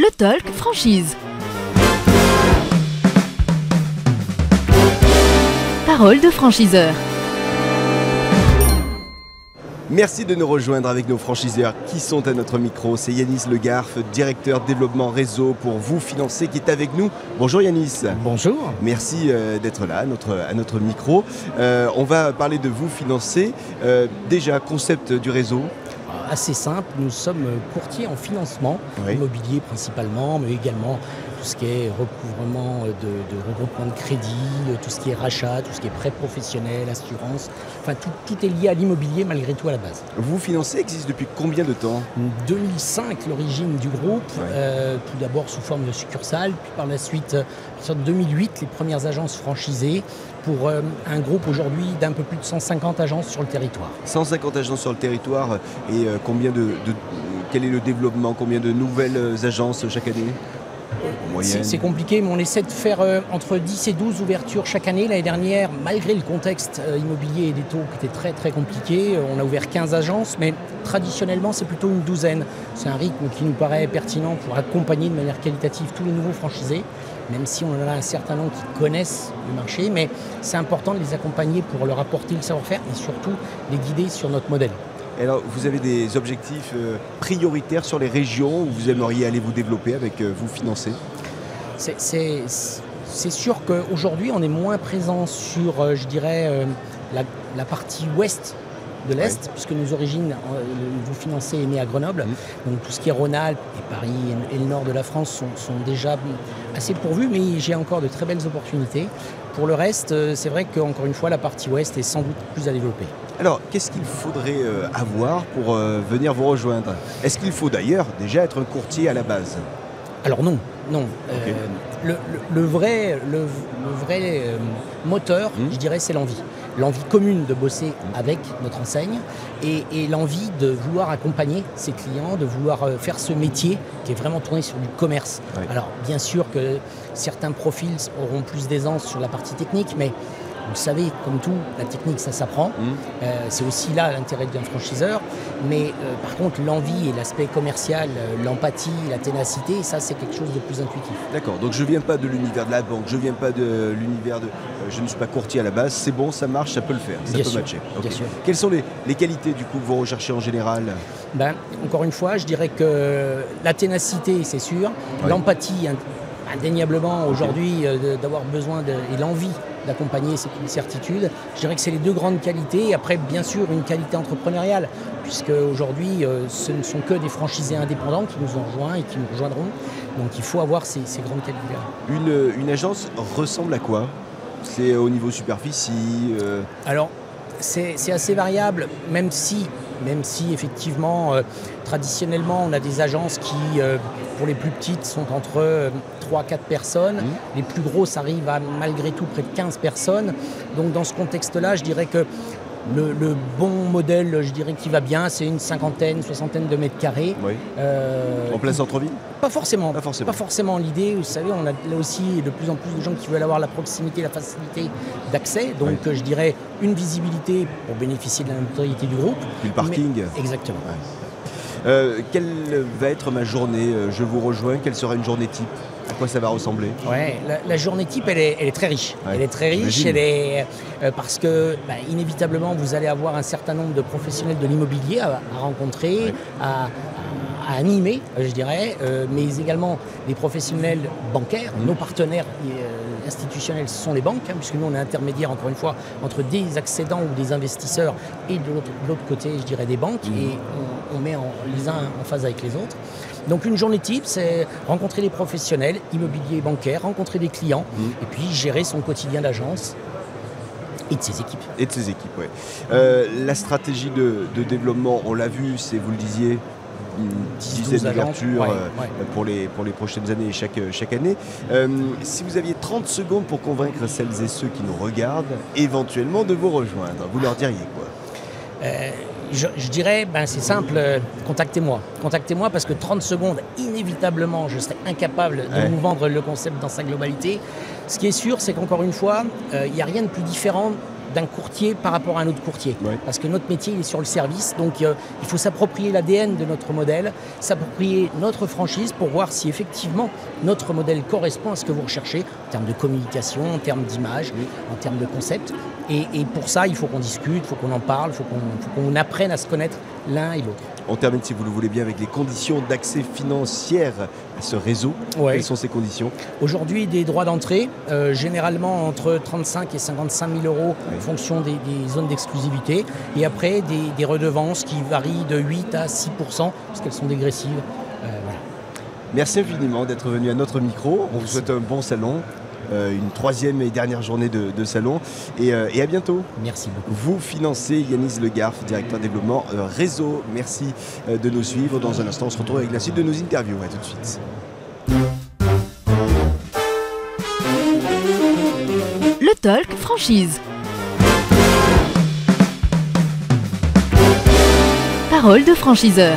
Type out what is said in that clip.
Le Talk Franchise. Parole de franchiseur. Merci de nous rejoindre avec nos franchiseurs qui sont à notre micro. C'est Yanis Le Garf, directeur développement réseau pour Vous Financer, qui est avec nous. Bonjour Yanis. Bonjour. Merci d'être là à notre micro. On va parler de Vous Financer. Déjà, concept du réseau. Assez simple, nous sommes courtiers en financement, immobilier principalement, mais également tout ce qui est recouvrement de regroupement de crédit, tout ce qui est rachat, tout ce qui est prêt professionnel, assurance, enfin tout est lié à l'immobilier malgré tout à la base. Vous Financer existe depuis combien de temps ? 2005 l'origine du groupe, tout d'abord sous forme de succursale, puis par la suite, en 2008, les premières agences franchisées pour un groupe aujourd'hui d'un peu plus de 150 agences sur le territoire. 150 agences sur le territoire et quel est le développement, combien de nouvelles agences chaque année ? C'est compliqué, mais on essaie de faire entre 10 et 12 ouvertures chaque année. L'année dernière, malgré le contexte immobilier et des taux qui étaient très très compliqués, on a ouvert 15 agences, mais traditionnellement c'est plutôt une douzaine. C'est un rythme qui nous paraît pertinent pour accompagner de manière qualitative tous les nouveaux franchisés, même si on en a un certain nombre qui connaissent le marché, mais c'est important de les accompagner pour leur apporter le savoir-faire et surtout les guider sur notre modèle. Alors, vous avez des objectifs prioritaires sur les régions où vous aimeriez aller vous développer avec Vous Financer ? C'est sûr qu'aujourd'hui, on est moins présent sur, je dirais, la partie ouest de l'Est, puisque nos origines, Vous Financer est né à Grenoble. Donc tout ce qui est Rhône-Alpes et Paris et le nord de la France sont déjà assez pourvus, mais j'ai encore de très belles opportunités. Pour le reste, c'est vrai qu'encore une fois, la partie ouest est sans doute plus à développer. Alors, qu'est-ce qu'il faudrait avoir pour venir vous rejoindre ? Est-ce qu'il faut d'ailleurs déjà être un courtier à la base ? Alors non. Okay. Le vrai moteur, je dirais, c'est l'envie. L'envie commune de bosser avec notre enseigne et l'envie de vouloir accompagner ses clients, de vouloir faire ce métier qui est vraiment tourné sur du commerce. Oui. Alors, bien sûr que certains profils auront plus d'aisance sur la partie technique, mais vous savez, comme tout, la technique, ça s'apprend. C'est aussi là l'intérêt d'un franchiseur. Mais par contre, l'envie et l'aspect commercial, l'empathie, la ténacité, ça, c'est quelque chose de plus intuitif. D'accord, donc je ne viens pas de l'univers de la banque, je ne viens pas de l'univers de... je ne suis pas courtier à la base, c'est bon, ça marche, ça peut le faire, ça peut matcher. Okay. Bien sûr. Quelles sont les qualités, du coup, que vous recherchez en général ? Encore une fois, je dirais que la ténacité, c'est sûr. L'empathie, indéniablement, aujourd'hui, d'avoir besoin et l'envie d'accompagner, c'est une certitude. Je dirais que c'est les deux grandes qualités. Et après, bien sûr, une qualité entrepreneuriale, puisque aujourd'hui, ce ne sont que des franchisés indépendants qui nous ont rejoints et qui nous rejoindront. Donc, il faut avoir ces grandes qualités-là. Une agence ressemble à quoi ? C'est au niveau superficie Alors, c'est assez variable, même si effectivement, traditionnellement, on a des agences qui, pour les plus petites, sont entre 3-4 personnes. Les plus grosses arrivent à, malgré tout, près de 15 personnes. Donc, dans ce contexte-là, je dirais que le bon modèle, je dirais, qui va bien, c'est une soixantaine de mètres carrés. Oui. En plein centre-ville ? Pas forcément. Pas forcément. L'idée, vous savez, on a là aussi de plus en plus de gens qui veulent avoir la proximité, la facilité d'accès. Donc, je dirais une visibilité pour bénéficier de la notoriété du groupe. Puis le parking. Exactement. Quelle va être ma journée ? Je vous rejoins. Quelle sera une journée type ? À quoi ça va ressembler ? La journée type, elle est très riche. Elle est très riche, parce que inévitablement, vous allez avoir un certain nombre de professionnels de l'immobilier à rencontrer, à animer, je dirais, mais également des professionnels bancaires. Nos partenaires institutionnels sont les banques, puisque nous, on est intermédiaire, encore une fois, entre des accédants ou des investisseurs et de l'autre côté, je dirais, des banques, et on met les uns en phase avec les autres. Donc une journée type, c'est rencontrer des professionnels, immobiliers et bancaires, rencontrer des clients, et puis gérer son quotidien d'agence et de ses équipes. Et de ses équipes, oui. La stratégie de développement, on l'a vu, c'est, vous le disiez, une dizaine d'ouvertures pour les prochaines années chaque année. Si vous aviez 30 secondes pour convaincre celles et ceux qui nous regardent, éventuellement de vous rejoindre, vous leur diriez quoi ? Je dirais, c'est simple, contactez-moi. Contactez-moi parce que 30 secondes, inévitablement, je serai incapable de vous vendre le concept dans sa globalité. Ce qui est sûr, c'est qu'encore une fois, il n'y a rien de plus différent d'un courtier par rapport à un autre courtier. Ouais. Parce que notre métier il est sur le service, donc il faut s'approprier l'ADN de notre modèle, s'approprier notre franchise pour voir si effectivement notre modèle correspond à ce que vous recherchez en termes de communication, en termes d'image, en termes de concept. Et pour ça, il faut qu'on discute, il faut qu'on en parle, il faut qu'on apprenne à se connaître l'un et l'autre. On termine, si vous le voulez bien, avec les conditions d'accès financier à ce réseau. Ouais. Quelles sont ces conditions? Aujourd'hui, des droits d'entrée, généralement entre 35 et 55 000 euros en fonction des zones d'exclusivité. Et après, des redevances qui varient de 8 à 6 % parce qu'elles sont dégressives. Voilà. Merci infiniment d'être venu à notre micro. On vous souhaite un bon salon. Une troisième et dernière journée de salon et à bientôt. Merci beaucoup. Vous financez Yanis Le Garf, directeur développement réseau. Merci de nous suivre. Dans un instant, on se retrouve avec la suite de nos interviews. À tout de suite. Le Talk Franchise. Parole de franchiseur.